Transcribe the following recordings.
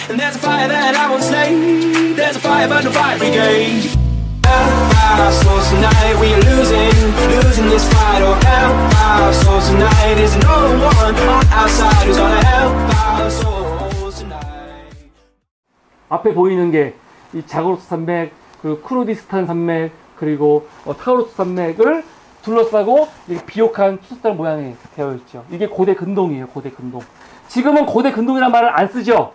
And there's a fire that I won't slay. There's a fire but no fire brigade. Help our souls tonight, we are losing this fight. Oh, help our souls tonight. Is no one on our side who's gonna help our souls tonight. 앞에 보이는 게 이 자그로스 산맥, 그리고 쿠르디스탄 산맥, 그리고 타우루스 산맥을 둘러싸고 이렇게 비옥한 투석달 모양이 되어 있죠. 이게 고대 근동이에요. 고대 근동. 지금은 고대 근동이라는 말을 안 쓰죠.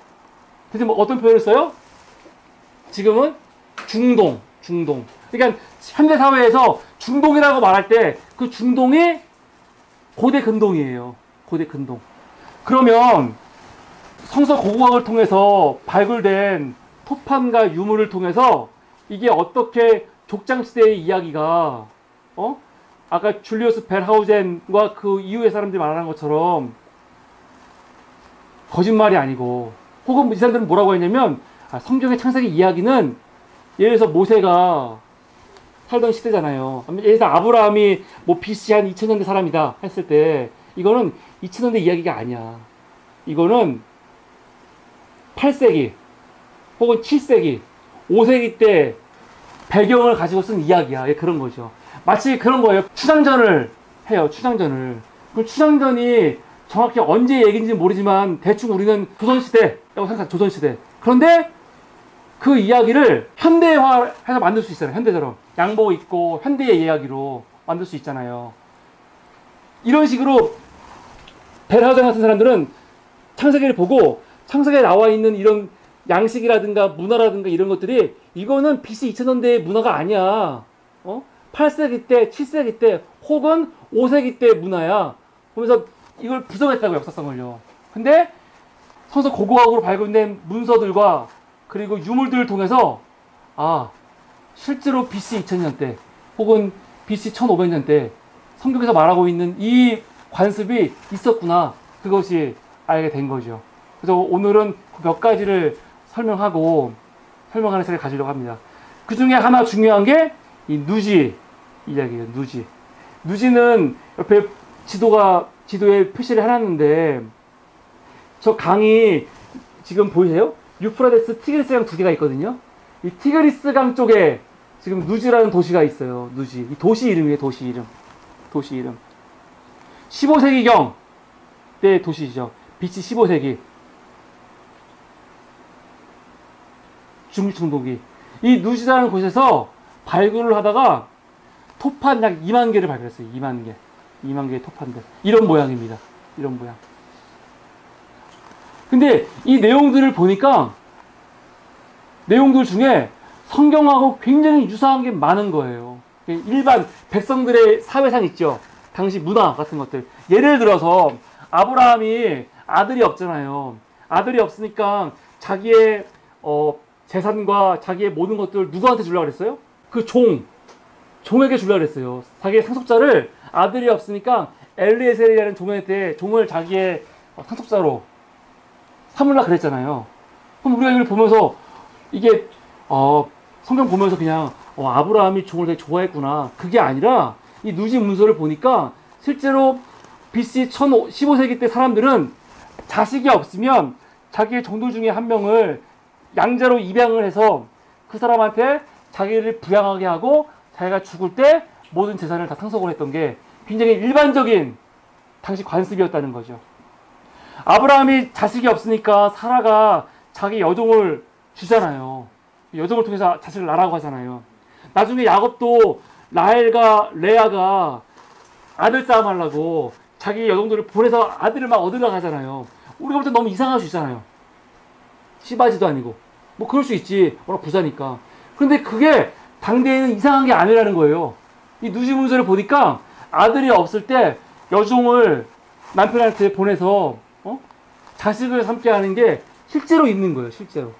대체 뭐 어떤 표현을 써요? 지금은 중동. 그러니까 현대 사회에서 중동이라고 말할 때 그 중동이 고대 근동이에요. 고대 근동. 그러면 성서 고고학을 통해서 발굴된 토판과 유물을 통해서 이게 어떻게 족장시대의 이야기가 아까 줄리우스 벨하우젠과 그 이후의 사람들이 말하는 것처럼 거짓말이 아니고, 혹은 이 사람들은 뭐라고 했냐면 성경의 창세기 이야기는 예를 들어서 모세가 살던 시대잖아요. 예를 들어서 아브라함이 뭐 BC 한 2000년대 사람이다 했을 때 이거는 2000년대 이야기가 아니야. 이거는 8세기 혹은 7세기 5세기 때 배경을 가지고 쓴 이야기야. 예, 그런 거죠. 마치 그런 거예요. 추장전을 해요. 추장전을. 그 추장전이 정확히 언제 얘기인지 모르지만 대충 우리는 조선시대라고 생각하죠. 조선시대. 그런데 그 이야기를 현대화해서 만들 수 있어요. 현대처럼. 양복 입고 현대의 이야기로 만들 수 있잖아요. 이런 식으로 벨하우젠 같은 사람들은 창세기를 보고 창세기에 나와 있는 이런 양식이라든가 문화라든가 이런 것들이 이거는 BC 2000년대의 문화가 아니야. 8세기 때, 7세기 때 혹은 5세기 때 문화야. 그러면서 이걸 부정했다고, 역사성을요. 근데 성서 고고학으로 발굴된 문서들과 그리고 유물들을 통해서 실제로 BC 2000년대 혹은 BC 1500년대 성경에서 말하고 있는 이 관습이 있었구나. 그것이 알게 된 거죠. 그래서 오늘은 그 몇 가지를 설명하는 시간을 가지려고 합니다. 그 중에 하나 중요한 게 이 누지 이야기예요. 누지는 옆에 지도에 표시를 해놨는데, 저 강이 지금 보이세요? 유프라데스 티그리스강 두 개가 있거든요. 이 티그리스강 쪽에 지금 누지라는 도시가 있어요. 누지. 이 도시 이름이에요. 도시 이름. 15세기경 때 도시죠. BC 15세기. 중동기. 이 누지라는 곳에서 발굴을 하다가 토판 약 2만 개를 발견했어요. 2만 개의 토판들. 이런 모양입니다. 이런 모양. 근데 이 내용들을 보니까 내용들 중에 성경하고 굉장히 유사한 게 많은 거예요. 일반 백성들의 사회상 있죠. 당시 문화 같은 것들. 예를 들어서 아브라함이 아들이 없잖아요. 아들이 없으니까 자기의 재산과 자기의 모든 것들을 누구한테 주려고 그랬어요? 그 종에게 주려고 그랬어요. 자기의 상속자를, 아들이 없으니까 엘리에셀이라는 종을 자기의 상속자로 삼으려고 그랬잖아요. 그럼 우리가 이걸 보면서 이게 성경 보면서 그냥 아브라함이 종을 되게 좋아했구나. 그게 아니라 이 누지 문서를 보니까 실제로 BC 15세기 때 사람들은 자식이 없으면 자기의 종들 중에 한 명을 양자로 입양을 해서 그 사람한테 자기를 부양하게 하고 자기가 죽을 때 모든 재산을 다 상속을 했던 게 굉장히 일반적인 당시 관습이었다는 거죠. 아브라함이 자식이 없으니까 사라가 자기 여종을 주잖아요. 여종을 통해서 자식을 낳으라고 하잖아요. 나중에 야곱도 라헬과 레아가 아들 싸움 하려고 자기 여종들을 보내서 아들을 막 얻으려고 하잖아요. 우리가 볼 때 너무 이상할 수 있잖아요. 시바지도 아니고. 뭐 그럴 수 있지. 워낙 부자니까. 그런데 그게 당대에는 이상한 게 아니라는 거예요. 이 누지 문서를 보니까 아들이 없을 때 여종을 남편한테 보내서 자식을 삼게 하는 게 실제로 있는 거예요. 실제로.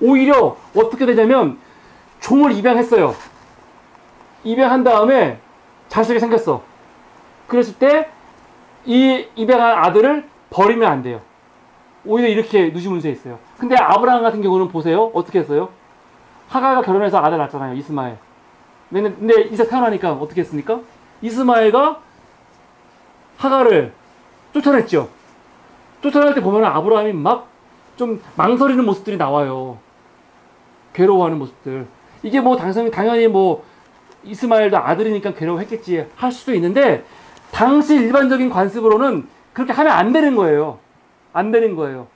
오히려 어떻게 되냐면 종을 입양했어요. 입양한 다음에 자식이 생겼어. 그랬을 때 이 입양한 아들을 버리면 안 돼요. 오히려 이렇게 누지 문서에 있어요. 근데 아브라함 같은 경우는 보세요. 어떻게 했어요? 하갈과 결혼해서 아들 낳았잖아요. 이스마엘. 근데 이삭 태어나니까 어떻게 했습니까? 이스마엘과 하갈을 쫓아냈죠. 쫓아날 때 보면 아브라함이 막 좀 망설이는 모습들이 나와요. 괴로워하는 모습들. 이게 뭐 당연히 뭐 이스마엘도 아들이니까 괴로워했겠지 할 수도 있는데 당시 일반적인 관습으로는 그렇게 하면 안 되는 거예요. 안 되는 거예요.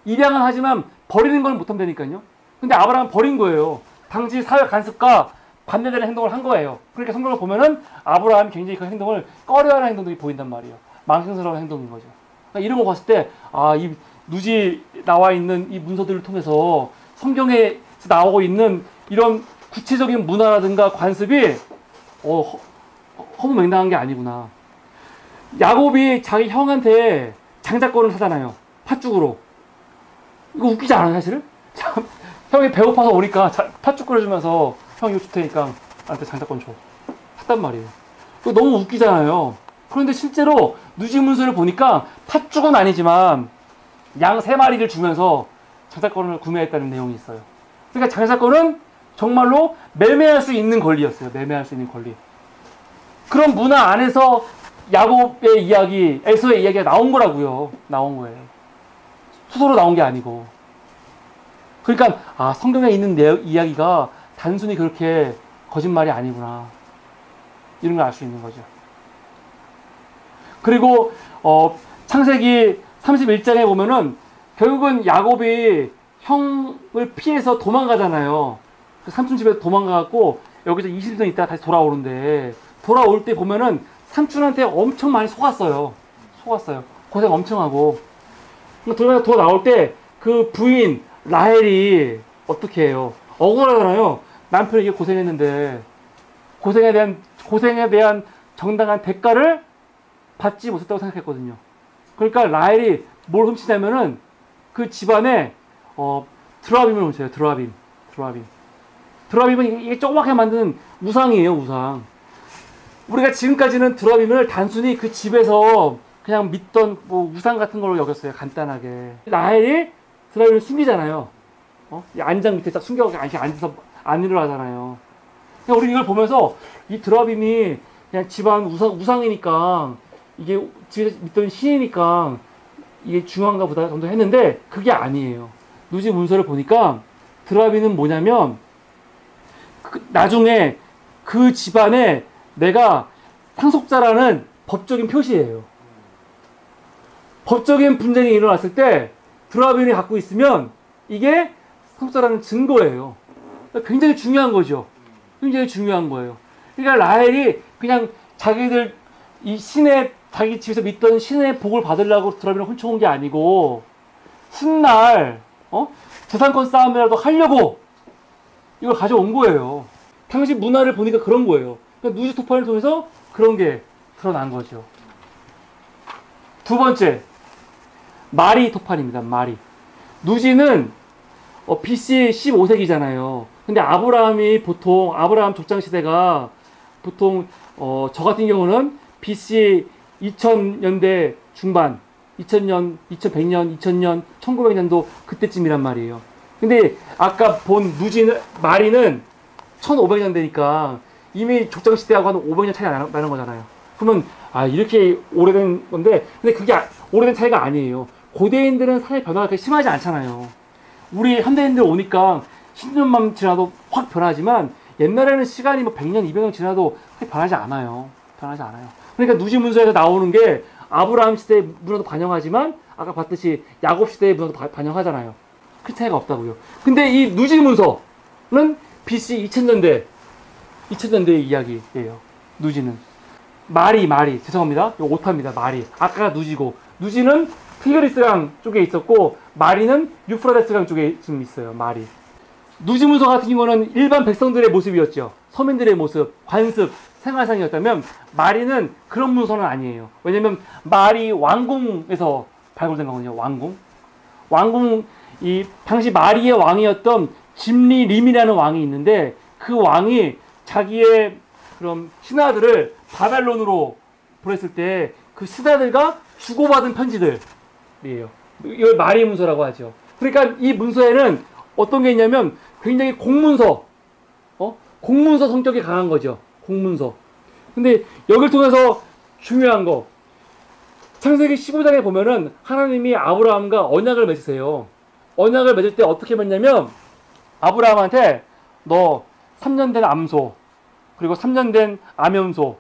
입양은 하지만 버리는 건 못한다니까요. 근데 아브라함은 버린 거예요. 당시 사회 관습과 반대되는 행동을 한 거예요. 그러니까 성경을 보면은 아브라함이 굉장히 그 행동을 꺼려하는 행동들이 보인단 말이에요. 망신스러운 행동인 거죠. 그러니까 이런 거 봤을 때, 이 누지 나와 있는 이 문서들을 통해서 성경에 나오고 있는 이런 구체적인 문화라든가 관습이, 허무맹랑한 게 아니구나. 야곱이 자기 형한테 장자권을 사잖아요. 팥죽으로. 이거 웃기지 않아요, 사실은? 참, 형이 배고파서 오니까 팥죽 끓여주면서 형 이거 줄 테니까 나한테 장자권 줘. 샀단 말이에요. 이거 너무 웃기잖아요. 그런데 실제로 누지 문서를 보니까 팥죽은 아니지만 양 3마리를 주면서 장자권을 구매했다는 내용이 있어요. 그러니까 장자권은 정말로 매매할 수 있는 권리였어요. 매매할 수 있는 권리. 그런 문화 안에서 야곱의 이야기, 에서의 이야기가 나온 거라고요. 나온 거예요. 소설로 나온 게 아니고. 그러니까 성경에 있는 이야기가 단순히 그렇게 거짓말이 아니구나. 이런 걸 알 수 있는 거죠. 그리고 창세기 31장에 보면은 결국은 야곱이 형을 피해서 도망가잖아요. 그 삼촌 집에서 도망가갖고 여기서 20년 있다가 다시 돌아오는데 돌아올 때 보면은 삼촌한테 엄청 많이 속았어요. 고생 엄청 하고. 돌아 나올 때 그 부인 라헬이 어떻게 해요? 억울하잖아요. 남편이 이게 고생했는데 고생에 대한 정당한 대가를 받지 못했다고 생각했거든요. 그러니까 라헬이 뭘 훔치냐면은 그 집안에 드라빔을 훔쳐요. 드라빔은 이게 조그맣게 만드는 우상이에요. 우상. 우리가 지금까지는 드라빔을 단순히 그 집에서 그냥 믿던 뭐 우상 같은 걸로 여겼어요. 간단하게. 라헬이 드라빔을 숨기잖아요. 안장 밑에 딱 숨겨가지고 앉아서 안 일어나잖아요. 그러니까 우리 이걸 보면서 이 드라빔이 그냥 집안 우상이니까 이게 집에서 믿던 신이니까 이게 중요한가 보다 정도 했는데 그게 아니에요. 누지 문서를 보니까 드라빔은 뭐냐면 나중에 그 집안에 내가 상속자라는 법적인 표시예요. 법적인 분쟁이 일어났을 때 드라빔이 갖고 있으면 이게 상속자라는 증거예요. 굉장히 중요한 거죠. 굉장히 중요한 거예요. 그러니까 라헬이 그냥 자기들 자기 집에서 믿던 신의 복을 받으려고 드라빔을 훔쳐온 게 아니고 훗날 재산권 싸움이라도 하려고 이걸 가져온 거예요. 당시 문화를 보니까 그런 거예요. 그러니까 누지 토판을 통해서 그런 게 드러난 거죠. 두 번째, 마리 토판입니다. 마리. 누지는 BC 15세기잖아요. 근데 아브라함 족장 시대가 보통 저 같은 경우는 BC 2000년대 중반, 2000년, 2100년, 2000년, 1900년도 그때쯤이란 말이에요. 근데 아까 본 마리는 1500년대니까 이미 족장 시대하고 한 500년 차이가 나는 거잖아요. 그러면 이렇게 오래된 건데, 근데 그게 오래된 차이가 아니에요. 고대인들은 사회 변화가 그렇게 심하지 않잖아요. 우리 현대인들 오니까 10년만 지나도 확 변하지만 옛날에는 시간이 뭐 100년, 200년 지나도 변하지 않아요. 그러니까 누지 문서에서 나오는 게 아브라함 시대의 문화도 반영하지만 아까 봤듯이 야곱 시대의 문화도 반영하잖아요. 큰 차이가 없다고요. 근데 이 누지 문서는 BC 2000년대의 이야기예요. 누지는. 마리. 죄송합니다. 이거 오타입니다. 마리. 아까가 누지고. 누지는 티그리스강 쪽에 있었고, 마리는 유프라데스강 쪽에 지금 있어요. 마리. 누지 문서 같은 경우는 일반 백성들의 모습이었죠. 서민들의 모습, 관습, 생활상이었다면, 마리는 그런 문서는 아니에요. 왜냐면, 마리 왕궁에서 발굴된 거거든요. 왕궁, 당시 마리의 왕이었던 짐리림이라는 왕이 있는데, 그 왕이 자기의 그런 신하들을 바벨론으로 보냈을 때 그 신하들과 주고받은 편지들이에요. 이걸 마리 문서라고 하죠. 그러니까 이 문서에는 어떤 게 있냐면 굉장히 공문서 성격이 강한 거죠. 공문서. 근데 여기를 통해서 중요한 거, 창세기 15장에 보면은 하나님이 아브라함과 언약을 맺으세요. 언약을 맺을 때 어떻게 맺냐면 아브라함한테 너 3년 된 암소, 그리고 3년 된 암염소,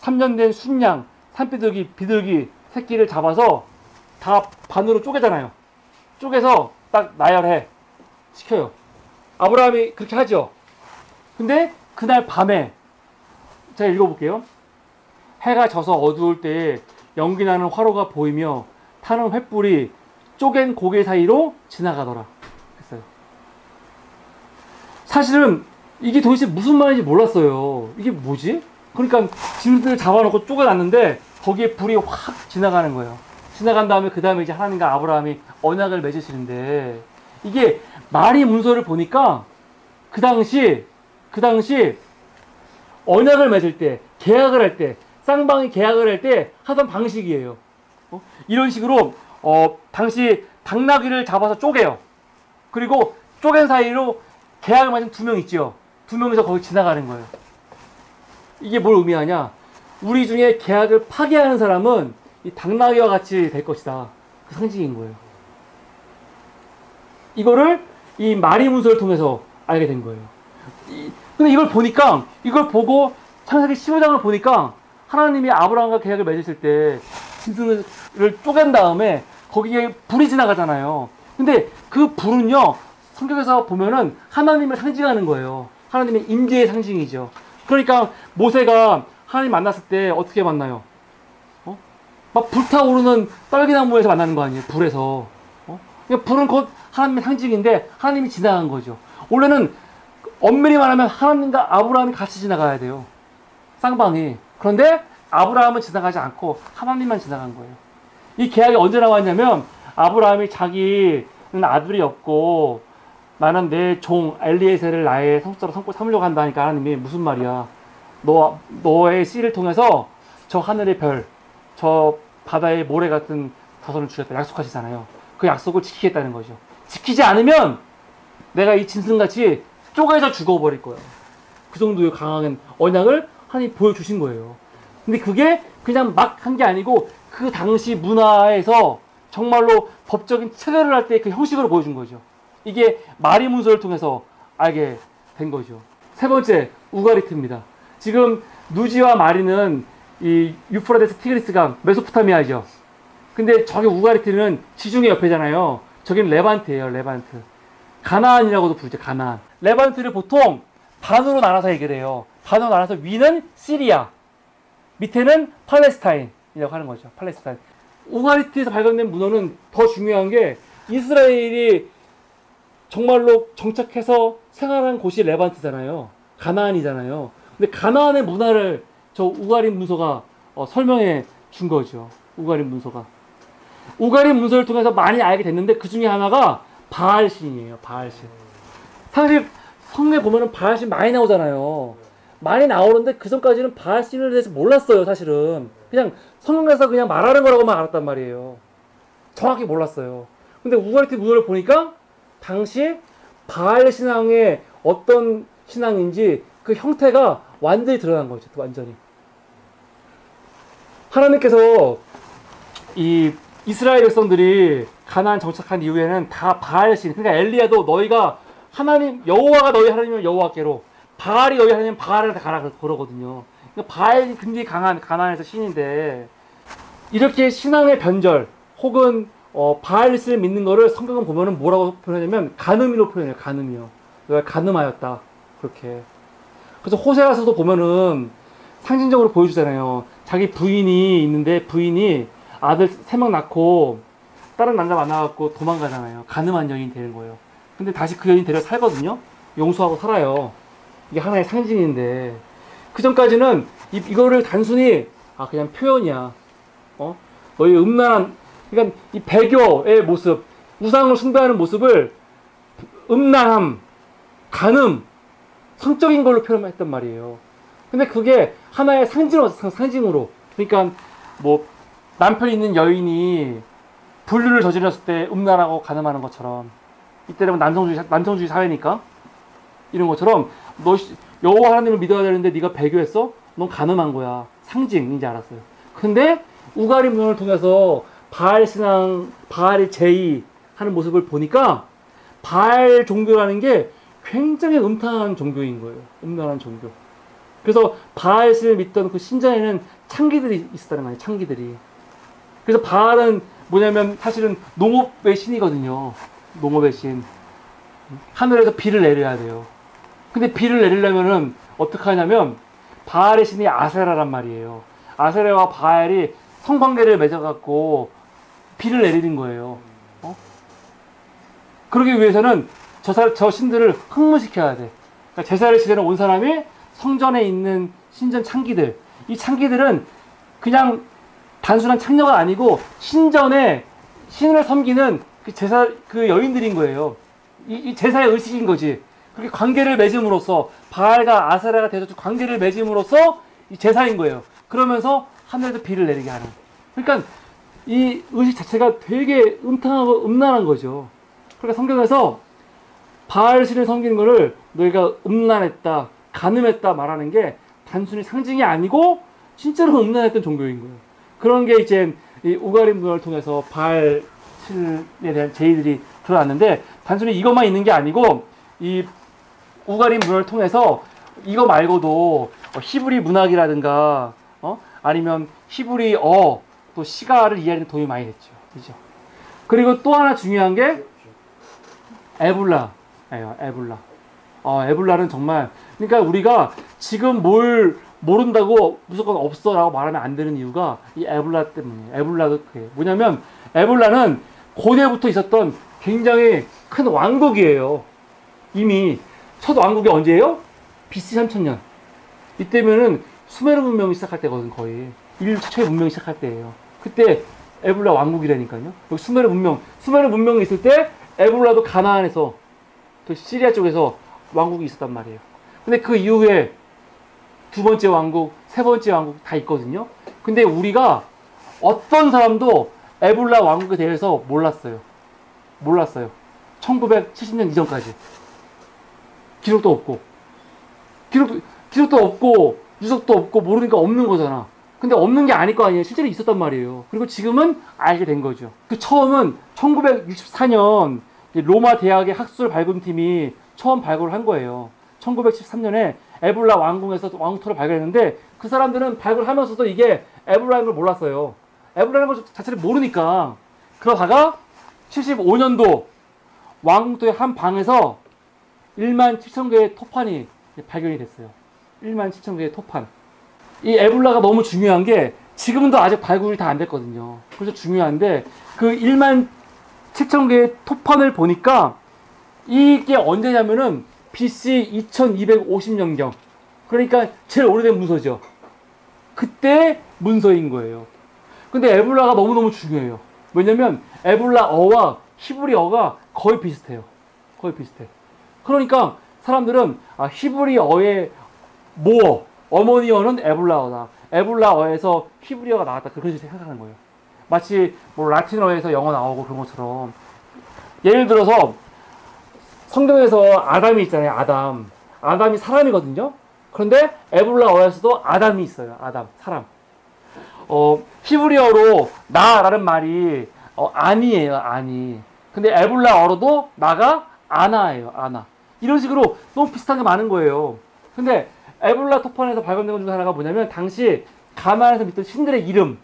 3년 된 순양, 산비둘기, 비둘기 새끼를 잡아서 다 반으로 쪼개잖아요. 쪼개서 딱 나열해 시켜요. 아브라함이 그렇게 하죠. 근데 그날 밤에 제가 읽어볼게요. 해가 져서 어두울 때에 연기나는 화로가 보이며 타는 횃불이 쪼갠 고개 사이로 지나가더라 했어요. 사실은 이게 도대체 무슨 말인지 몰랐어요. 이게 뭐지? 그러니까 짐승을 잡아놓고 쪼개놨는데 거기에 불이 확 지나가는 거예요. 지나간 다음에 그 다음에 이제 하나님과 아브라함이 언약을 맺으시는데, 이게 마리 문서를 보니까 그 당시 언약을 맺을 때, 계약을 할 때, 쌍방이 계약을 할 때 하던 방식이에요. 이런 식으로 당시 당나귀를 잡아서 쪼개요. 그리고 쪼갠 사이로 계약을 맺은 2명 있죠. 2명이서 거기 지나가는 거예요. 이게 뭘 의미하냐? 우리 중에 계약을 파기하는 사람은 이 당나귀와 같이 될 것이다. 그 상징인 거예요. 이거를 이 마리 문서를 통해서 알게 된 거예요. 근데 이걸 보고 창세기 15장을 보니까 하나님이 아브라함과 계약을 맺으실 때 짐승을 쪼갠 다음에 거기에 불이 지나가잖아요. 근데 그 불은요, 성경에서 보면은 하나님을 상징하는 거예요. 하나님의 임재의 상징이죠. 그러니까 모세가 하나님 만났을 때 어떻게 만나요? 막 불타오르는 떨기나무에서 만나는 거 아니에요? 불에서. 그러니까 불은 곧 하나님의 상징인데 하나님이 지나간 거죠. 원래는 엄밀히 말하면 하나님과 아브라함이 같이 지나가야 돼요. 쌍방이. 그런데 아브라함은 지나가지 않고 하나님만 지나간 거예요. 이 계약이 언제 나왔냐면 아브라함이 자기는 아들이 없고 나는 내 종 엘리에셀을 나의 성소로 삼으려고 한다니까 하나님이 무슨 말이야. 너의 씨를 통해서 저 하늘의 별, 저 바다의 모래 같은 자손을 주겠다 약속하시잖아요. 그 약속을 지키겠다는 거죠. 지키지 않으면 내가 이 짐승같이 쪼개져 죽어버릴 거야. 그 정도의 강한 언약을 하나님이 보여주신 거예요. 근데 그게 그냥 막 한 게 아니고 그 당시 문화에서 정말로 법적인 체결을 할 때 그 형식으로 보여준 거죠. 이게 마리 문서를 통해서 알게 된 거죠. 세 번째, 우가리트입니다. 지금 누지와 마리는 이 유프라데스 티그리스강 메소포타미아죠. 근데 저기 우가리트는 지중해 옆에잖아요. 저기는 레반트예요. 레반트. 가나안이라고도 부르죠. 가나안. 레반트를 보통 반으로 나눠서 얘기를 해요. 반으로 나눠서 위는 시리아, 밑에는 팔레스타인이라고 하는 거죠. 팔레스타인. 우가리트에서 발견된 문헌은 더 중요한 게 이스라엘이 정말로 정착해서 생활한 곳이 레반트잖아요. 가나안이잖아요. 근데 가나안의 문화를 저 우가림 문서가 설명해 준 거죠. 우가림 문서가. 우가림 문서를 통해서 많이 알게 됐는데 그 중에 하나가 바알신이에요. 바알신. 사실 성경에 보면은 바알신 많이 나오잖아요. 많이 나오는데 그 전까지는 바알신에 대해서 몰랐어요. 사실은 그냥 성경에서 그냥 말하는 거라고만 알았단 말이에요. 정확히 몰랐어요. 근데 우가리트 문서를 보니까 당시 바알 신앙의 어떤 신앙인지 그 형태가 완전히 드러난 거죠. 완전히. 하나님께서 이 이스라엘 백성들이 가나안 정착한 이후에는 다 바알신, 그러니까 엘리야도 너희가 하나님, 여호와가 너희 하나님이면 여호와께로, 바알이 너희 하나님이면 바알을 다 가라 그러거든요. 그러니까 바알이 굉장히 강한 가나안에서 신인데, 이렇게 신앙의 변절 혹은 바알을 믿는 거를 성경은 보면은 뭐라고 표현하냐면 간음이로 표현해요. 간음이요. 너가 간음하였다. 그렇게. 그래서 호세아서도 보면은 상징적으로 보여주잖아요. 자기 부인이 있는데 부인이 아들 3명 낳고 다른 남자 만나갖고 도망가잖아요. 간음한 여인이 되는 거예요. 근데 다시 그 여인 데려 살거든요. 용서하고 살아요. 이게 하나의 상징인데, 그 전까지는 이거를 단순히 그냥 표현이야. 너희 음란한, 그러니까 이 배교의 모습, 우상을 숭배하는 모습을 음란함, 간음, 성적인 걸로 표현했단 말이에요. 근데 그게 하나의 상징으로. 그러니까 뭐 남편이 있는 여인이 불륜을 저질렀을 때 음란하고 간음하는 것처럼, 이때는 남성주의 사회니까 이런 것처럼 너 여호와 하나님을 믿어야 되는데 네가 배교했어? 넌 간음한 거야. 상징인지 알았어요. 근데 우가리 문헌을 통해서 바알 신앙, 바알의 제의하는 모습을 보니까 바알 종교라는 게 굉장히 음란한 종교인 거예요. 음란한 종교. 그래서 바알 신을 믿던 그 신전에는 창기들이 있었다는 거예요. 창기들이. 그래서 바알은 뭐냐면 사실은 농업의 신이거든요. 농업의 신. 하늘에서 비를 내려야 돼요. 근데 비를 내리려면은 어떻게 하냐면 바알의 신이 아세라란 말이에요. 아세라와 바알이 성관계를 맺어갖고 비를 내리는 거예요. 그러기 위해서는 저 신들을 흥분시켜야 돼. 그러니까 제사를 지내러 온 사람이 성전에 있는 신전 창기들, 이 창기들은 그냥 단순한 창녀가 아니고 신전에 신을 섬기는 그 여인들인 거예요. 이 제사의 의식인 거지. 그렇게 관계를 맺음으로써 바알과 아세라가 돼서 관계를 맺음으로써 이 제사인 거예요. 그러면서 하늘에서 비를 내리게 하는. 그러니까 이 의식 자체가 되게 음탕하고 음란한 거죠. 그러니까 성경에서 바알 신을 섬기는 거를 너희가 음란했다, 간음했다 말하는 게 단순히 상징이 아니고 진짜로 음란했던 종교인 거예요. 그런 게 이제 이 우가리 문헌을 통해서 바알 신에 대한 제의들이 드러났는데 단순히 이것만 있는 게 아니고 이 우가리 문헌을 통해서 이거 말고도 히브리 문학이라든가 아니면 히브리어 또 시가를 이해하는 데 도움이 많이 됐죠. 그죠? 그리고 또 하나 중요한 게 에불라예요. 에불라. 에불라는 정말 그러니까 우리가 지금 뭘 모른다고 무조건 없어라고 말하면 안 되는 이유가 이 에불라 때문이에요. 에불라도 그게 뭐냐면 에불라는 고대부터 있었던 굉장히 큰 왕국이에요. 이미 첫 왕국이 언제예요? BC 3000년. 이때면은 수메르 문명이 시작할 때거든 거의. 인류 최초의 문명이 시작할 때예요. 그때 에불라 왕국이라니까요. 여기 수메르 문명이 있을 때 에불라도 가나안에서 그 시리아 쪽에서 왕국이 있었단 말이에요. 근데 그 이후에 두 번째 왕국, 세 번째 왕국 다 있거든요. 근데 우리가 어떤 사람도 에불라 왕국에 대해서 몰랐어요. 1970년 이전까지. 기록도 없고 유적도 없고 모르니까 없는 거잖아. 근데 없는 게 아닐 거 아니에요. 실제로 있었단 말이에요. 그리고 지금은 알게 된 거죠. 그 처음은 1964년 로마 대학의 학술 발굴팀이 처음 발굴을 한 거예요. 1913년에 에불라 왕궁에서 왕토를 발견했는데 그 사람들은 발굴하면서도 이게 에불라인 걸 몰랐어요. 에불라인 것 자체를 모르니까. 그러다가 75년도 왕궁토의 한 방에서 17,000개의 토판이 발견이 됐어요. 17,000개의 토판. 이 에불라가 너무 중요한 게 지금도 아직 발굴이 다 안 됐거든요. 그래서 중요한데 그 17,000개의 토판을 보니까 이게 언제냐면은 BC 2250년경. 그러니까 제일 오래된 문서죠. 그때 문서인 거예요. 근데 에불라가 너무너무 중요해요. 왜냐면 에불라어와 히브리어가 거의 비슷해요. 거의 비슷해. 그러니까 사람들은 히브리어의 모어, 어머니어는 에불라어다. 에불라어에서 히브리어가 나왔다. 그렇게 생각하는 거예요. 마치 뭐 라틴어에서 영어 나오고 그런 것처럼. 예를 들어서 성경에서 아담이 있잖아요. 아담이 사람이거든요. 그런데 에불라어에서도 아담이 있어요. 아담, 사람. 히브리어로 나라는 말이 아니에요. 아니. 근데 에불라어로도 나가 아나예요. 아나. 이런 식으로 너무 비슷한 게 많은 거예요. 근데 에불라 토판에서 발견된 것 중에 하나가 뭐냐면 당시 가나안에서 믿던 신들의 이름을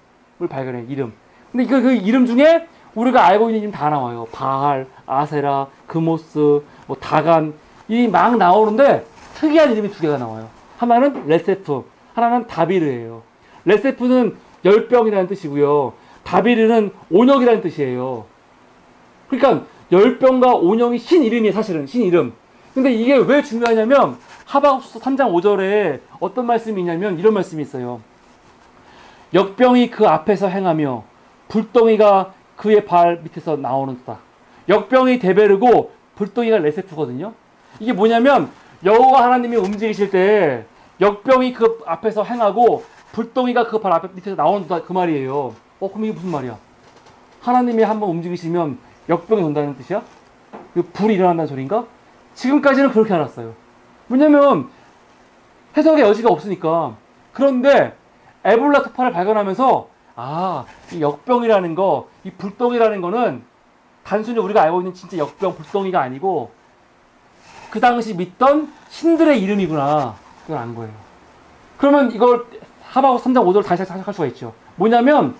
발견해요. 이름. 근데 그 이름 중에 우리가 알고 있는 이름 다 나와요. 바알, 아세라, 그모스, 뭐 다간 이 막 나오는데 특이한 이름이 두 개가 나와요. 하나는 레세프, 하나는 다비르예요. 레세프는 열병이라는 뜻이고요. 다비르는 온역이라는 뜻이에요. 그러니까 열병과 온역이 신 이름이에요. 사실은 신 이름. 근데 이게 왜 중요하냐면 하박국서 3장 5절에 어떤 말씀이 있냐면 이런 말씀이 있어요. 역병이 그 앞에서 행하며 불덩이가 그의 발 밑에서 나오는다. 역병이 데베르고 불덩이가 레세프거든요. 이게 뭐냐면 여호와 하나님이 움직이실 때 역병이 그 앞에서 행하고 불덩이가 그 발 앞에 밑에서 나온다 그 말이에요. 그럼 이게 무슨 말이야? 하나님이 한번 움직이시면 역병이 돈다는 뜻이야? 불이 일어난다는 소리인가? 지금까지는 그렇게 알았어요. 왜냐면 해석의 여지가 없으니까. 그런데 에불라 토판을 발견하면서 이 역병이라는 거, 이 불똥이라는 거는 단순히 우리가 알고 있는 진짜 역병, 불똥이가 아니고 그 당시 믿던 신들의 이름이구나. 그걸 안 거예요. 그러면 이걸 하박국 3장 5절을 다시 생각할 수가 있죠. 뭐냐면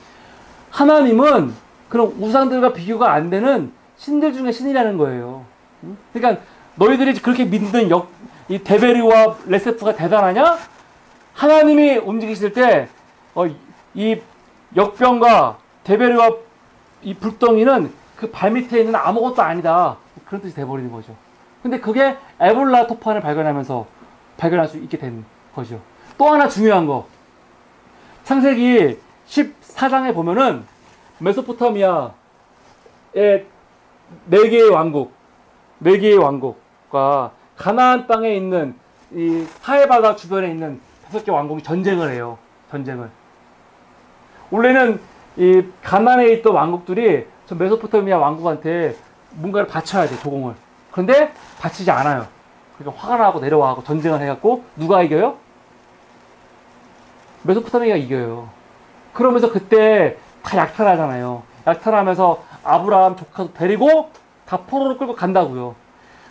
하나님은 그런 우상들과 비교가 안 되는 신들 중에 신이라는 거예요. 그러니까 너희들이 그렇게 믿는 이 데베르와 레세프가 대단하냐? 하나님이 움직이실 때 이 역병과 데베르와 이 불덩이는 그 발밑에 있는 아무것도 아니다. 그런 뜻이 돼버리는 거죠. 근데 그게 에볼라 토판을 발견할 수 있게 된 거죠. 또 하나 중요한 거. 창세기 14장에 보면은 메소포타미아의 4개의 왕국과 가나안 땅에 있는 이 사해바다 주변에 있는 5개 왕국이 전쟁을 해요. 전쟁을. 원래는 이 가나안에 있던 왕국들이 저 메소포타미아 왕국한테 뭔가를 바쳐야 돼, 조공을. 그런데 바치지 않아요. 그러니까 화가 나고 내려와고 전쟁을 해갖고 누가 이겨요? 메소포타미아가 이겨요. 그러면서 그때 다 약탈하잖아요. 약탈하면서 아브라함 조카도 데리고 다 포로로 끌고 간다고요.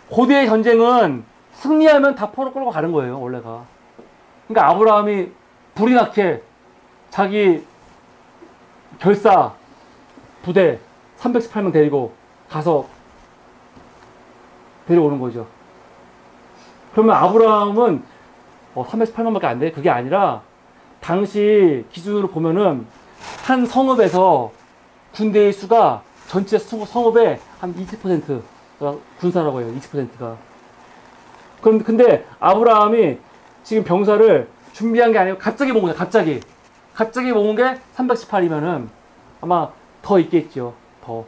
고대의 전쟁은 승리하면 다 포로 끌고 가는 거예요, 원래가. 그러니까 아브라함이 불이 나게 자기 결사 부대 318명 데리고 가서 데려오는 거죠. 그러면 아브라함은 318명밖에 안 돼? 그게 아니라 당시 기준으로 보면은 한 성읍에서 군대의 수가 전체 성읍의 한 20%가 군사라고 해요. 20%가. 근데 아브라함이 지금 병사를 준비한 게 아니고 갑자기 모은 거예요. 갑자기 모은 게 318이면은 아마 더 있겠죠. 더.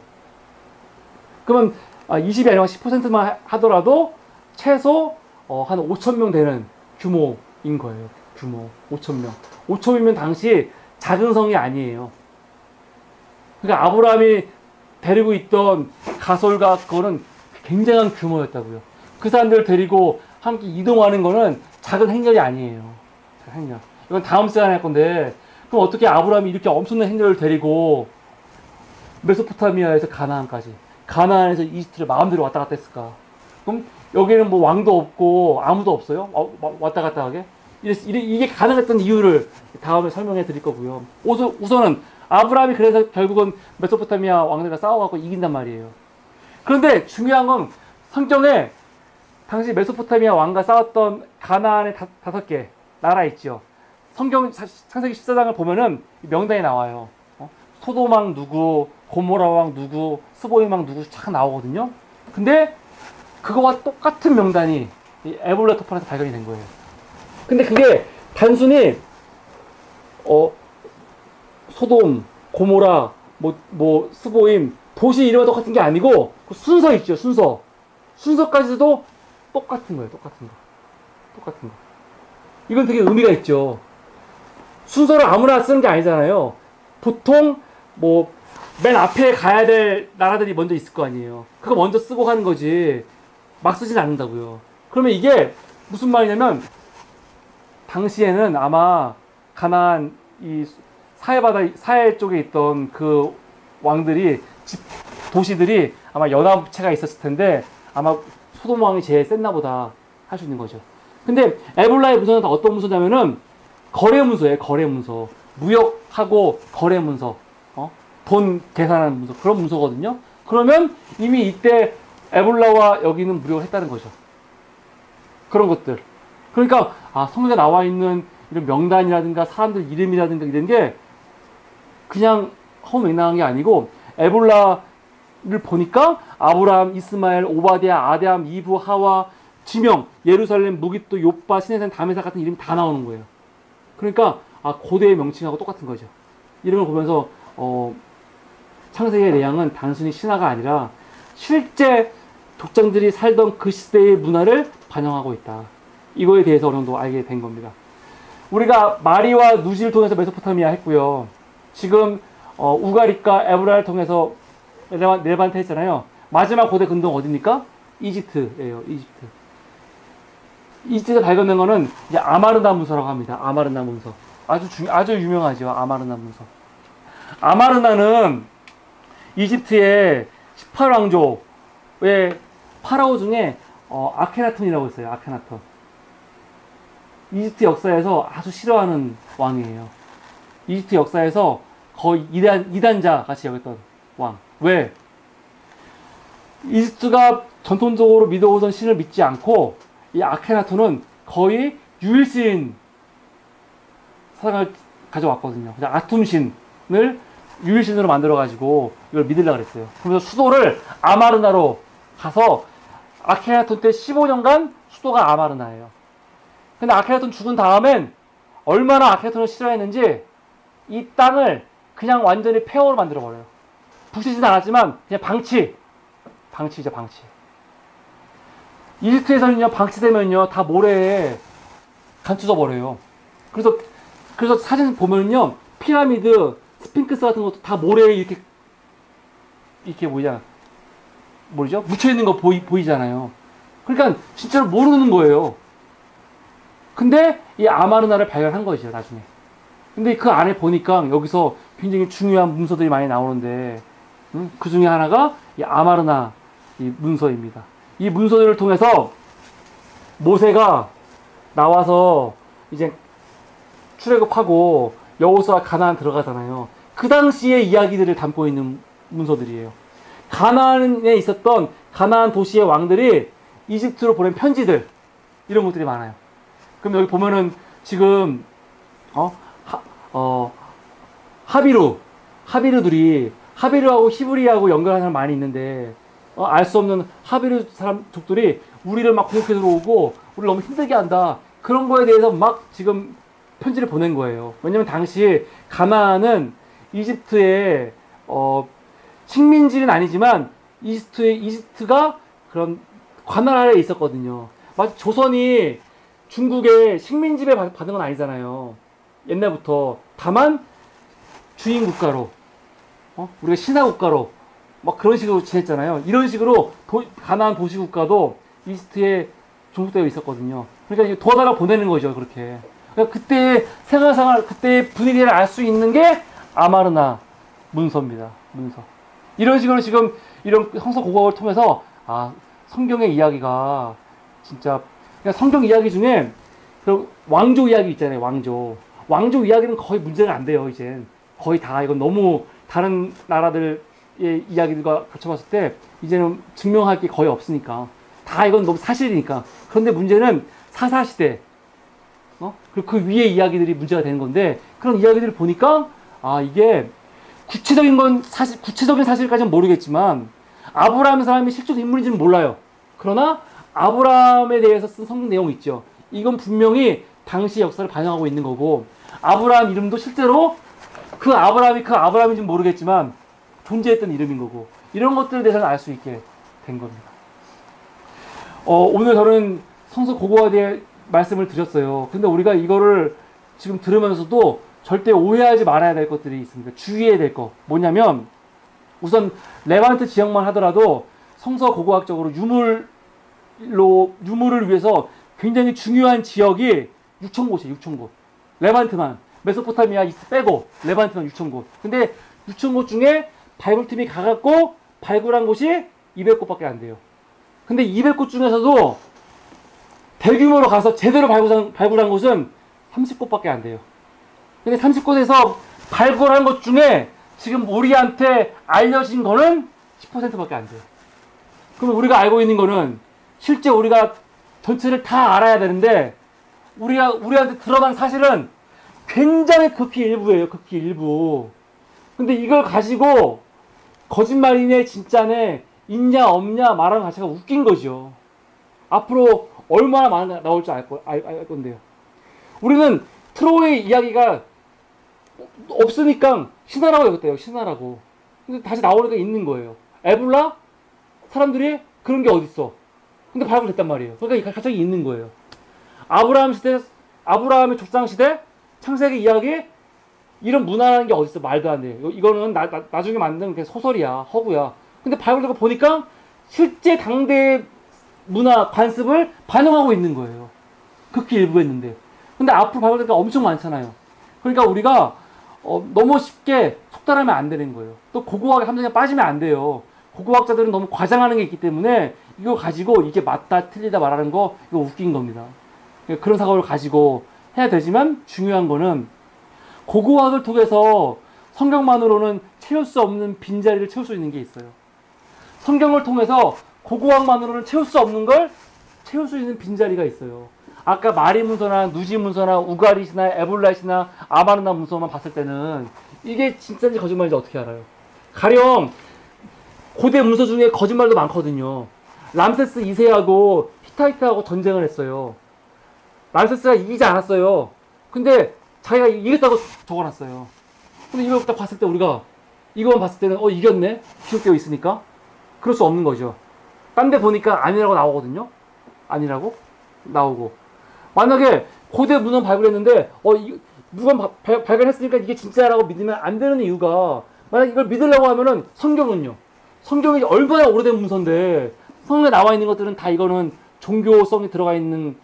그러면 20이 아니라 10%만 하더라도 최소 한 5,000명 되는 규모인 거예요. 규모 5,000명. 5,000이면 당시 작은 성이 아니에요. 그러니까 아브라함이 데리고 있던 가솔과 그거는 굉장한 규모였다고요. 그 사람들을 데리고 함께 이동하는 거는 작은 행렬이 아니에요. 작은 행렬. 이건 다음 시간에 할 건데, 그럼 어떻게 아브라함이 이렇게 엄청난 행렬을 데리고 메소포타미아에서 가나안까지, 가나안에서 이집트를 마음대로 왔다 갔다 했을까? 그럼 여기는 뭐 왕도 없고 아무도 없어요? 왔다 갔다 하게? 이게 가능했던 이유를 다음에 설명해 드릴 거고요. 우선은 아브라함이 그래서 결국은 메소포타미아 왕들과 싸워갖고 이긴단 말이에요. 그런데 중요한 건 성경에 당시 메소포타미아 왕과 싸웠던 가나안의 5개 나라 있죠. 성경 창세기 14장을 보면은 명단이 나와요. 소돔 왕 누구, 고모라 왕 누구, 스보임 왕 누구 쫙 나오거든요. 근데 그거와 똑같은 명단이 이 에볼라 토판에서 발견이 된 거예요. 근데 그게 단순히 소돔, 고모라, 뭐 스보임 도시 이름이 똑같은 게 아니고 그 순서 있죠. 순서까지도 똑같은 거예요. 똑같은 거. 이건 되게 의미가 있죠. 순서를 아무나 쓰는 게 아니잖아요. 보통 뭐 맨 앞에 가야 될 나라들이 먼저 있을 거 아니에요. 그거 먼저 쓰고 가는 거지 막 쓰진 않는다고요. 그러면 이게 무슨 말이냐면 당시에는 아마 가나안 이 사해 쪽에 있던 그 왕들이 도시들이 아마 연합체가 있었을 텐데 아마 소돔 왕이 제일 셌나 보다 할 수 있는 거죠. 근데 에볼라의 문서는 다 어떤 문서냐면은 거래 문서예요. 거래 문서. 무역하고 거래 문서. 돈 계산하는 문서. 그런 문서거든요. 그러면 이미 이때 에볼라와 여기는 무역을 했다는 거죠. 그런 것들. 그러니까 성경에 나와 있는 이런 명단이라든가 사람들 이름이라든가 이런 게 그냥 허무맹랑한 게 아니고 에볼라를 보니까 아브라함, 이스마엘, 오바댜, 아담, 이브, 하와, 지명, 예루살렘, 무깃도, 요빠, 시내산, 다메사 같은 이름이 다 나오는 거예요. 그러니까 고대의 명칭하고 똑같은 거죠. 이런 걸 보면서 창세기의 내용은 단순히 신화가 아니라 실제 족장들이 살던 그 시대의 문화를 반영하고 있다. 이거에 대해서 어느 정도 알게 된 겁니다. 우리가 마리와 누지를 통해서 메소포타미아 했고요. 지금 우가리과 에브라를 통해서 레반테 했잖아요. 마지막 고대 근동 어디입니까? 이집트예요. 이집트에서 발견된 거는 이제 아마르나 문서라고 합니다. 아마르나 문서. 아주 유명하죠. 아마르나 문서. 아마르나는 이집트의 18왕조의 파라오 중에 아케나톤이라고 있어요. 아케나톤. 이집트 역사에서 아주 싫어하는 왕이에요. 이집트 역사에서 거의 이단자 같이 여겼던 왕. 왜? 이집트가 전통적으로 믿어오던 신을 믿지 않고 이 아케나톤은 거의 유일신 사상을 가져왔거든요. 그냥 아툼신을 유일신으로 만들어가지고 이걸 믿으려고 그랬어요. 그래서 수도를 아마르나로 가서 아케나톤 때 15년간 수도가 아마르나예요. 근데 아케나톤 죽은 다음엔 얼마나 아케나톤을 싫어했는지 이 땅을 그냥 완전히 폐허로 만들어버려요. 부시진 않았지만 그냥 방치죠, 방치. 이집트에서는요, 방치되면요, 다 모래에 감춰져 버려요. 그래서 사진 보면요, 피라미드, 스핑크스 같은 것도 다 모래에 이렇게 뭐죠? 묻혀있는 거 보이잖아요. 그러니까 진짜로 모르는 거예요. 근데 이 아마르나를 발견한 거죠, 나중에. 근데 그 안에 보니까 여기서 굉장히 중요한 문서들이 많이 나오는데, 그 중에 하나가 이 아마르나 이 문서입니다. 이 문서들을 통해서 모세가 나와서 이제 출애굽하고 여호수아 가나안 들어가잖아요. 그 당시의 이야기들을 담고 있는 문서들이에요. 가나안에 있었던 가나안 도시의 왕들이 이집트로 보낸 편지들, 이런 것들이 많아요. 그럼 여기 보면은 지금 하비루들이 하비루하고 히브리하고 연결하는 사람 많이 있는데 알 수 없는 하비루 사람족들이 우리를 막 공격해 들어오고 우리를 너무 힘들게 한다. 그런 거에 대해서 막 지금 편지를 보낸 거예요. 왜냐면 당시 가나안은 이집트의 식민지는 아니지만 이집트가 그런 관할 아래에 있었거든요. 마치 조선이 중국의 식민지배 받은 건 아니잖아요. 옛날부터. 다만 주인 국가로 우리가 신하 국가로 막 그런 식으로 지냈잖아요. 이런 식으로 가나안 도시 국가도 이집트에 종속되어 있었거든요. 그러니까 도와달라고 보내는 거죠, 그렇게. 그러니까 그때의 생활, 그때의 분위기를 알 수 있는 게 아마르나 문서입니다. 문서. 이런 식으로 지금 이런 성서 고고학을 통해서 성경의 이야기가 진짜 그냥 성경 이야기 중에 왕조 이야기 있잖아요. 왕조 이야기는 거의 문제가 안 돼요. 이제 거의 다 이건 너무 다른 나라들의 이야기들과 갖춰봤을 때 이제는 증명할 게 거의 없으니까 다 이건 너무 사실이니까. 그런데 문제는 사사시대 그리고 그 위에 이야기들이 문제가 되는 건데, 그런 이야기들을 보니까 이게 구체적인 사실까지는 모르겠지만 아브라함 사람이 실존 인물인지는 몰라요. 그러나 아브라함에 대해서 쓴 성경 내용이 있죠. 이건 분명히 당시 역사를 반영하고 있는 거고, 아브라함 이름도 실제로 그 아브라함인지는 모르겠지만 존재했던 이름인 거고, 이런 것들에 대해서는 알 수 있게 된 겁니다. 오늘 저는 성서 고고에 대해 말씀을 드렸어요. 근데 우리가 이거를 지금 들으면서도 절대 오해하지 말아야 될 것들이 있습니다. 주의해야 될 거. 뭐냐면, 우선 레반트 지역만 하더라도 성서 고고학적으로 유물을 위해서 굉장히 중요한 지역이 6,000곳이에요. 6,000곳. 레반트만. 메소포타미아 빼고 레반트만 6,000곳. 근데 6,000곳 중에 발굴팀이 가갖고 발굴한 곳이 200곳밖에 안 돼요. 근데 200곳 중에서도 대규모로 가서 제대로 발굴한 곳은 30곳밖에 안 돼요. 근데 30곳에서 발굴한 것 중에 지금 우리한테 알려진 거는 10%밖에 안 돼요. 그럼 우리가 알고 있는 거는 실제 우리가 전체를 다 알아야 되는데 우리한테 드러난 사실은 굉장히 극히 일부예요. 극히 일부. 근데 이걸 가지고 거짓말이네 진짜네 있냐 없냐 말하는 자체가 웃긴 거죠. 앞으로 얼마나 많은 나올 줄 알 건데요. 우리는 트로이 이야기가 없으니까 신화라고 여겼대요. 신화라고. 근데 다시 나오니까 있는 거예요. 에볼라? 사람들이 그런 게 어딨어. 근데 발굴됐단 말이에요. 그러니까 갑자기 있는 거예요. 아브라함 시대, 아브라함의 족장 시대, 창세기 이야기, 이런 문화라는 게 어딨어. 말도 안 돼. 이거는 나중에 만든 소설이야. 허구야. 근데 발굴되고 보니까 실제 당대의 문화 관습을 반영하고 있는 거예요. 극히 일부했는데. 근데 앞으로 발굴되니까 엄청 많잖아요. 그러니까 우리가 너무 쉽게 속단하면 안 되는 거예요. 또 고고학의 함정에 빠지면 안 돼요. 고고학자들은 너무 과장하는 게 있기 때문에 이거 가지고 이게 맞다 틀리다 말하는 거 이거 웃긴 겁니다. 그런 사고를 가지고 해야 되지만 중요한 거는 고고학을 통해서 성경만으로는 채울 수 없는 빈자리를 채울 수 있는 게 있어요. 성경을 통해서 고고학만으로는 채울 수 없는 걸 채울 수 있는 빈자리가 있어요. 아까 마리 문서나 누지 문서나 우가리시나 에볼라시나 아마르나 문서만 봤을 때는 이게 진짜인지 거짓말인지 어떻게 알아요? 가령 고대 문서 중에 거짓말도 많거든요. 람세스 2세하고 히타이트하고 전쟁을 했어요. 람세스가 이기지 않았어요. 근데 자기가 이겼다고 적어놨어요. 근데 이거 딱 봤을 때 우리가 이거만 봤을 때는 이겼네? 기록되어 있으니까? 그럴 수 없는 거죠. 딴 데 보니까 아니라고 나오거든요. 아니라고 나오고, 만약에 고대 문헌 발굴했는데 문헌 발견했으니까 이게 진짜라고 믿으면 안 되는 이유가, 만약 이걸 믿으려고 하면은 성경은요, 성경이 얼마나 오래된 문서인데 성경에 나와 있는 것들은 다 이거는 종교성이 들어가 있는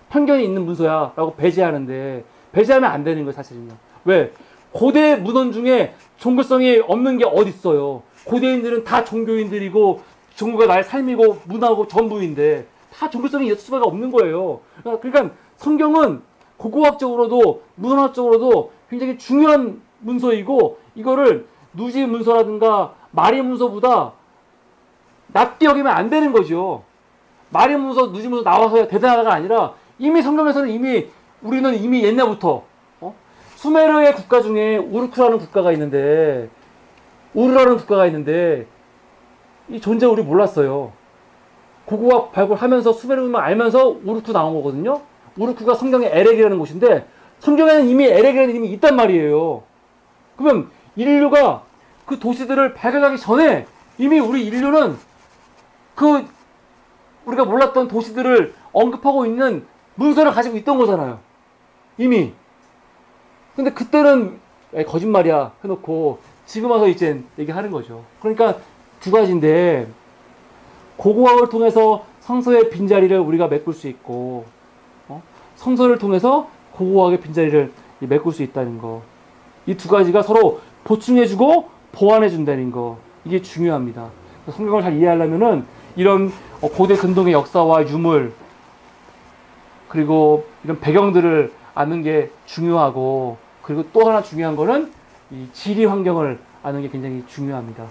편견이 있는 문서야 라고 배제하는데, 배제하면 안 되는 거예요. 사실은요. 왜? 고대 문헌 중에 종교성이 없는 게 어디 있어요. 고대인들은 다 종교인들이고 종교가 나의 삶이고 문화고 전부인데 다 종교성이 있을 수밖에 없는 거예요. 그러니까 성경은 고고학적으로도 문헌학적으로도 굉장히 중요한 문서이고, 이거를 누지 문서라든가 마리 문서보다 낮게 여기면 안 되는 거죠. 마리 문서, 누지 문서 나와서 대단하다가 아니라 이미 성경에서는 우리는 이미 옛날부터 수메르의 국가 중에 우르크라는 국가가 있는데, 우르라는 국가가 있는데 이 존재 우리 몰랐어요. 고고학 발굴하면서 수메르만 알면서 우르크 나온 거거든요. 우르크가 성경의 에렉이라는 곳인데 성경에는 이미 에렉이라는 이름이 있단 말이에요. 그러면 인류가 그 도시들을 발견하기 전에 이미 우리 인류는 우리가 몰랐던 도시들을 언급하고 있는 문서를 가지고 있던 거잖아요. 이미. 근데 그때는 거짓말이야 해놓고 지금 와서 이제 얘기하는 거죠. 그러니까 두 가지인데, 고고학을 통해서 성서의 빈자리를 우리가 메꿀 수 있고, 성서를 통해서 고고학의 빈자리를 메꿀 수 있다는 거. 이 두 가지가 서로 보충해주고 보완해준다는 거. 이게 중요합니다. 성경을 잘 이해하려면은 이런 고대 근동의 역사와 유물, 그리고 이런 배경들을 아는 게 중요하고, 그리고 또 하나 중요한 거는 이 지리 환경을 아는 게 굉장히 중요합니다.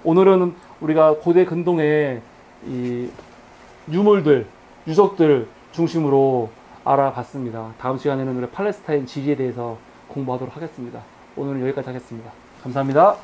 오늘은 우리가 고대 근동의 이 유물들, 유적들 중심으로 알아봤습니다. 다음 시간에는 우리 팔레스타인 지리에 대해서 공부하도록 하겠습니다. 오늘은 여기까지 하겠습니다. 감사합니다.